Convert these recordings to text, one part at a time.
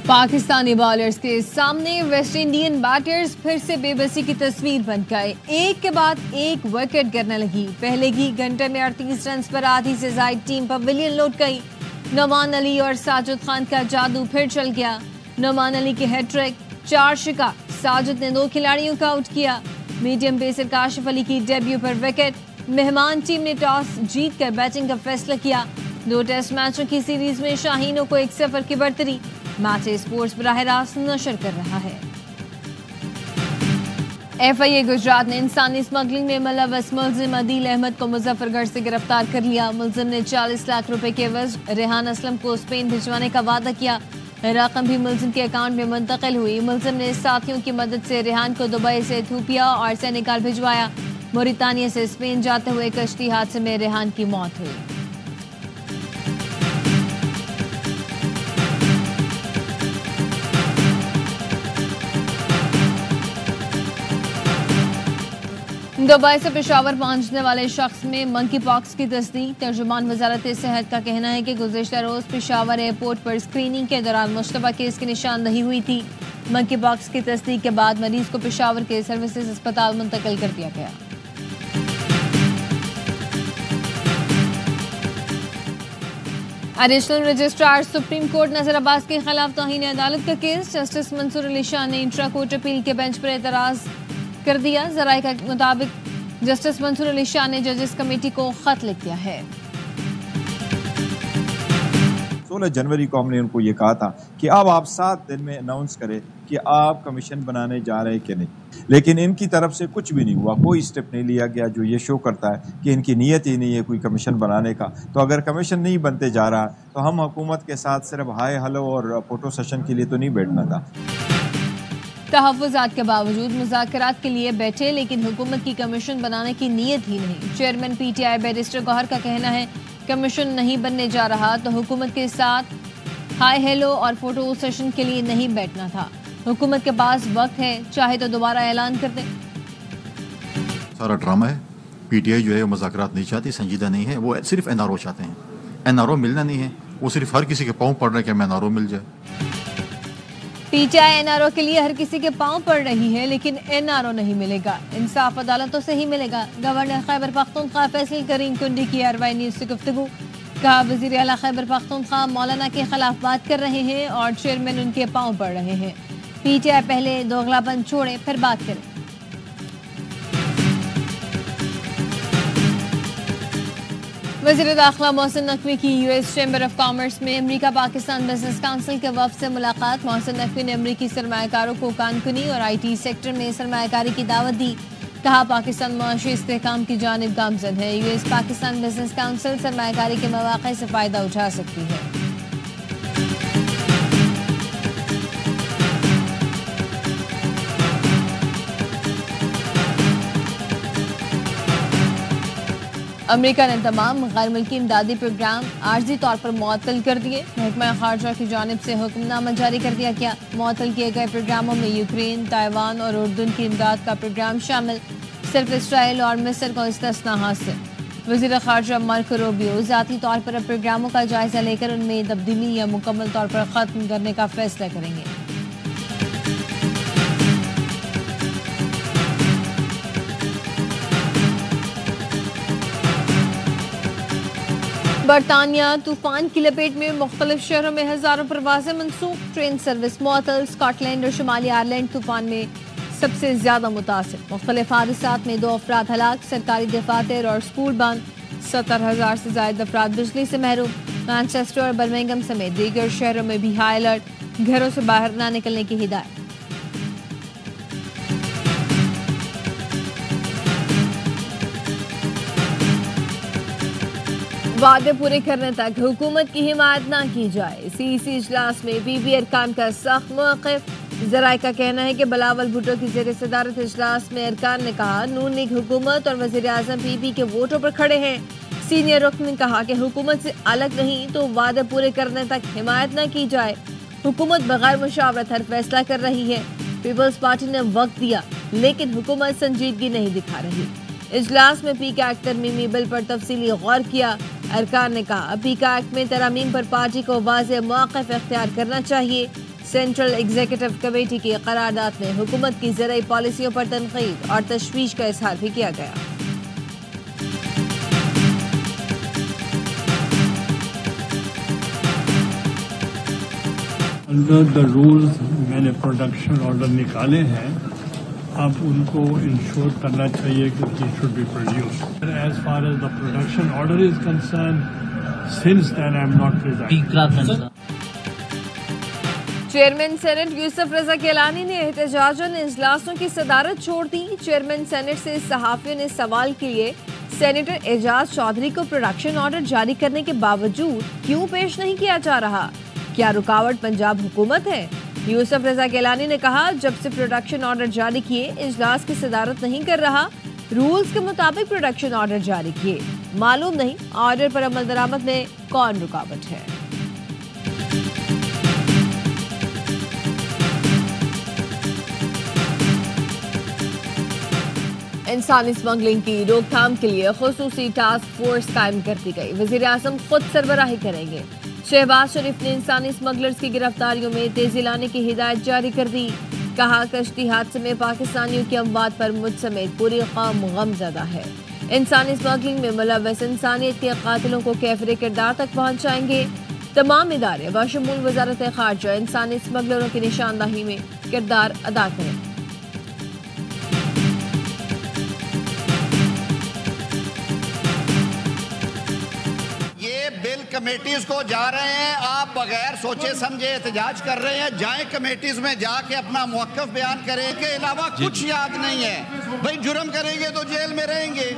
Pakistani bowlers के सामने West Indian batters फिर से बेबसी की तस्वीर बन गए। एक के बाद एक विकेट गिरने लगी। पहले ही घंटे में 38 रन पर आधी से ज्यादा टीम पवेलियन लौट गई। नोमान अली और साजिद खान का जादू फिर चल गया। नोमान अली की हैट्रिक, 4 शिकार। साजिद ने 2 खिलाड़ियों को आउट किया। मीडियम पेसर काशिफ अली की डेब्यू पर विकेट। मेहमान टीम ने टॉस जीतकर बैटिंग का फैसला किया। 2 टेस्ट मैचों की सीरीज में शाहीनों को 1-0 की बढ़तरी। मैच स्पोर्ट्स बराह रास्त नशर कर रहा है। FIA गुजरात ने इंसानी स्मगलिंग में मुलव्वस मुल्जिम अदील अहमद को मुजफ्फरगढ़ से गिरफ्तार कर लिया। मुल्जिम ने 40 लाख रुपए के एवज रेहान असलम को स्पेन भिजवाने का वादा किया। रकम भी मुल्जिम के अकाउंट में मुंतकिल हुई। मुल्जिम ने साथियों की मदद से रेहान को दुबई से इथियोपिया और सेनेगल भिजवाया। मोरितानिया से स्पेन जाते हुए कश्ती हादसे में रेहान की मौत हुई। दुबई से पेशावर पहुंचने वाले शख्स में मंकी पॉक्स की तस्दीक। तर्जुमान वजारत सेहत का कहना है कि गुज़िश्ता रोज पेशावर एयरपोर्ट पर स्क्रीनिंग के दौरान मुश्तबा केस की निशानदही हुई थी। मंकी पॉक्स की तस्दीक के बाद मरीज को पेशावर के सर्विसेज अस्पताल मुंतकिल कर दिया गया। एडिशनल रजिस्ट्रार सुप्रीम कोर्ट नजर अब्बास के खिलाफ तौहीन अदालत का केस। जस्टिस मंसूर अली शाह ने इंट्रा कोर्ट अपील के बेंच पर एतराज कर दिया। जराये के मुताबिक जस्टिस मंसूर अली शाह ने जजेस कमेटी को खत लिख दिया है। 16 जनवरी को हमने उनको ये कहा था कि अब आप 7 दिन में अनाउंस करें कि आप कमीशन बनाने जा रहे हैं कि नहीं, लेकिन इनकी तरफ से कुछ भी नहीं हुआ। कोई स्टेप नहीं लिया गया जो ये शो करता है कि इनकी नीयत ही नहीं है कोई कमीशन बनाने का। तो अगर कमीशन नहीं बनते जा रहा तो हम हुकूमत के साथ सिर्फ हाय हेलो और फोटो सेशन के लिए तो नहीं बैठना था। तहफ़्फ़ुज़ात के बावजूद मुज़ाकरात के लिए बैठे, लेकिन हुकूमत की कमीशन बनाने की नीयत ही नहीं। चेयरमैन PTI बैरिस्टर गौहर का कहना है कमीशन नहीं बनने जा रहा तो हुकूमत के साथ हाय हेलो और फोटो सेशन के लिए नहीं बैठना था। हुकूमत के पास वक्त है, चाहे तो दोबारा ऐलान कर दे। सारा ड्रामा है। PTI जो है वो मुज़ाकरात नहीं चाहती, संजीदा नहीं है। वो सिर्फ NRO चाहते हैं। NRO मिलना नहीं है, वो सिर्फ हर किसी के पाँव पड़ रहे हैं कि NRO मिल जाए। PTI NRO के लिए हर किसी के पांव पड़ रही है, लेकिन NRO नहीं मिलेगा। इंसाफ अदालतों से ही मिलेगा। गवर्नर खैबर पख्तूनख्वा फैसल करीम कुंडी की RY न्यूज़ से गुफ्तगू। कहा वज़ीर आला खैबर पख्तूनख्वा मौलाना के खिलाफ बात कर रहे हैं और चेयरमैन उनके पांव पड़ रहे हैं। PTI पहले दोगलापन छोड़े फिर बात करें। वज़ीर दाखिला मोहसिन नकवी की US चैम्बर ऑफ कॉमर्स में अमेरिका पाकिस्तान बिजनेस काउंसिल के वफ़द से मुलाकात। मोहसिन नकवी ने अमेरिकी सरमायाकारों को कानकुनी और IT सेक्टर में सरमायाकारी की दावत दी। कहा पाकिस्तान मुआशी इस्तेहकाम की जानिब गामज़द है। US पाकिस्तान बिजनेस काउंसिल सरमायाकारी के मौक़े से फ़ायदा उठा सकती है। अमेरिका ने तमाम गैर मुल्की इमदादी प्रोग्राम आर्जी तौर पर मुअत्तल कर दिए। महकमा खारजा की जानिब से हुक्मनामा जारी कर दिया गया। मुअत्तल किए गए प्रोग्रामों में यूक्रेन, ताइवान और उर्दून की इमदाद का प्रोग्राम शामिल। सिर्फ इसराइल और मिस्र को इस्तिस्ना हासिल। वज़ीर खारजा मार्को रूबियो ज़ाती तौर पर प्रोग्रामों का जायजा लेकर उनमें तब्दीली या मुकम्मल तौर पर खत्म करने का फैसला करेंगे। बरतानिया तूफान की लपेट में मुख्तलिफ शहरों में हजारों परवाजें मनसूख। ट्रेन सर्विस मुअत्तल। स्कॉटलैंड और शुमाली आयरलैंड तूफान में सबसे ज्यादा मुतासिर। मुख्तलिफ हादसात में 2 अफराद हलाक। सरकारी दफातर और स्कूल बंद। 70,000 से ज्यादा अफराद बिजली से महरूम। मैनचेस्टर और बर्मिंघम समेत दीगर शहरों में भी हाई अलर्ट। घरों से बाहर न निकलने की हिदायत। वादे पूरे करने तक हुकूमत की हिमायत न की जाए। CEC इजलास में PB अरकान का सख्त मौक़िफ़। ज़राए का कहना है कि बिलावल भुट्टो की ज़ेर सदारत इजलास में अरकान ने कहा नून लीग हुकूमत और वज़ीर आज़म PB के वोटों पर खड़े हैं। सीनियर रुकन ने कहा कि हुकूमत से अलग नहीं तो वादे पूरे करने तक हिमायत न की जाए। हुकूमत बगैर मुशावरत हर फैसला कर रही है। पीपल्स पार्टी ने वक्त दिया लेकिन हुकूमत संजीदगी नहीं दिखा रही। इजलास में पीका एक्ट तरमीमी बिल पर तफसीली गौर किया। अरकान ने कहा पीका एक्ट में तरमीम पर पार्टी को वाज़ेह मौक़िफ़ इख्तियार करना चाहिए। सेंट्रल एग्जीक्यूटिव कमेटी की करारदाद में हुकूमत की ज़राई पॉलिसियों पर तनकीद और तशवीश का इजहार भी किया गया। अंडर द रूल्स मैंने प्रोडक्शन ऑर्डर निकाले हैं, अब उनको इंश्योर करना चाहिए कि he should be produced. As far as the production order is concern, since then I am not resigning. Chairman senate Yousuf Raza Gilani ने एहतजाजन इजलासों की सदारत छोड़ दी। चेयरमैन सेनेट से सहाफियों ने सवाल किए, सेनेटर एजाज चौधरी को प्रोडक्शन ऑर्डर जारी करने के बावजूद क्यों पेश नहीं किया जा रहा? क्या रुकावट पंजाब हुकूमत है? यूसुफ रजा गिलानी ने कहा, जब से प्रोडक्शन ऑर्डर जारी किए इजलास की सदारत नहीं कर रहा, रूल्स के मुताबिक प्रोडक्शन ऑर्डर जारी किए, मालूम नहीं ऑर्डर पर अमल दरामद में कौन रुकावट है। इंसानी स्मगलिंग की रोकथाम के लिए खुसूसी टास्क फोर्स कायम कर दी गई। वजीर आजम खुद सरबराही करेंगे। शहबाज शरीफ ने इंसानी स्मगलर्स की गिरफ्तारियों में तेजी लाने की हिदायत जारी कर दी। कहा, कश्ती हादसे में पाकिस्तानियों की अमवात पर मुझ समेत पूरी कौम गमज़दा है। इंसानी स्मगलिंग में मुलव्वस इंसानियत के कातिलों को कैफरे किरदार तक पहुंचाएंगे। तमाम इदारे बशमूल वजारत खारजा इंसानी स्मगलरों की निशानदाही में किरदार अदा करें। बिल कमेटीज को जा रहे हैं, आप बगैर सोचे समझे एहतजाज कर रहे हैं। जाए कमेटीज में जाके अपना मौक़िफ़ बयान करें, के अलावा कुछ याद नहीं है। भाई जुर्म करेंगे तो जेल में रहेंगे,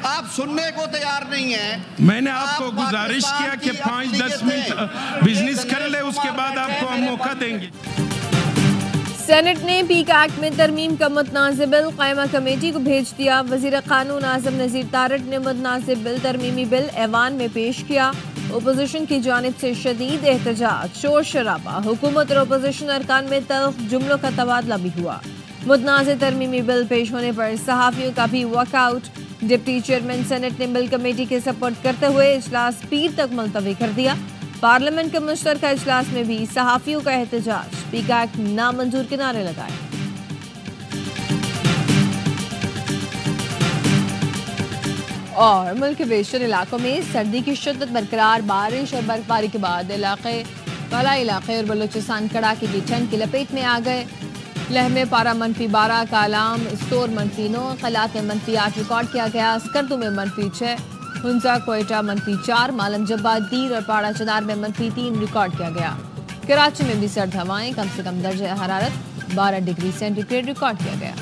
आप सुनने को तैयार नहीं है। मैंने आपको गुजारिश किया कि 5-10 मिनट बिजनेस कर ले, उसके बाद आपको हम मौका देंगे। सेनेट ने पीक एक्ट में तरमीम का मुतनाज़िर बिल कायमा कमेटी को भेज दिया। वज़ीर कानून आज़म नज़ीर तारड़ ने मुतनाज़िर बिल तरमीमी बिल ऐवान में पेश किया। अपोजिशन की जानिब से शदीद एहतजाज, शोर शराबा, हुकूमत और अपोजिशन अरकान में तल्ख जुमलों का तबादला भी हुआ। मुतनाज़िर तरमीमी बिल पेश होने पर सहाफ़ियों का भी वॉकआउट। डिप्टी चेयरमैन सेनेट ने बिल कमेटी के सपोर्ट करते हुए इजलास पीर तक मुलतवी कर दिया। पार्लियामेंट के मुश्तरका इजलास में भी सहाफ़ियों का एहतजाज, पीक एक्ट नामंजूर के नारे लगाए। और मुल्क के बेशतर इलाकों में सर्दी की शिद्दत बरकरार। बारिश और बर्फबारी के बाद कला इलाके और बलूचिस्तान कड़ाके की ठंड की लपेट में आ गए। लह में पारा -12, कालाम स्टोर -9, खलात में -8 रिकॉर्ड किया गया। स्कर्दू में -6, हुंजा कोयटा -4, मालम जब्बा, दीर और पाड़ा चनार में -3 रिकॉर्ड किया गया। कराची में भी सर्द हवाएं, कम से कम दर्जा हरारत 12 डिग्री सेंटीग्रेड रिकॉर्ड किया गया।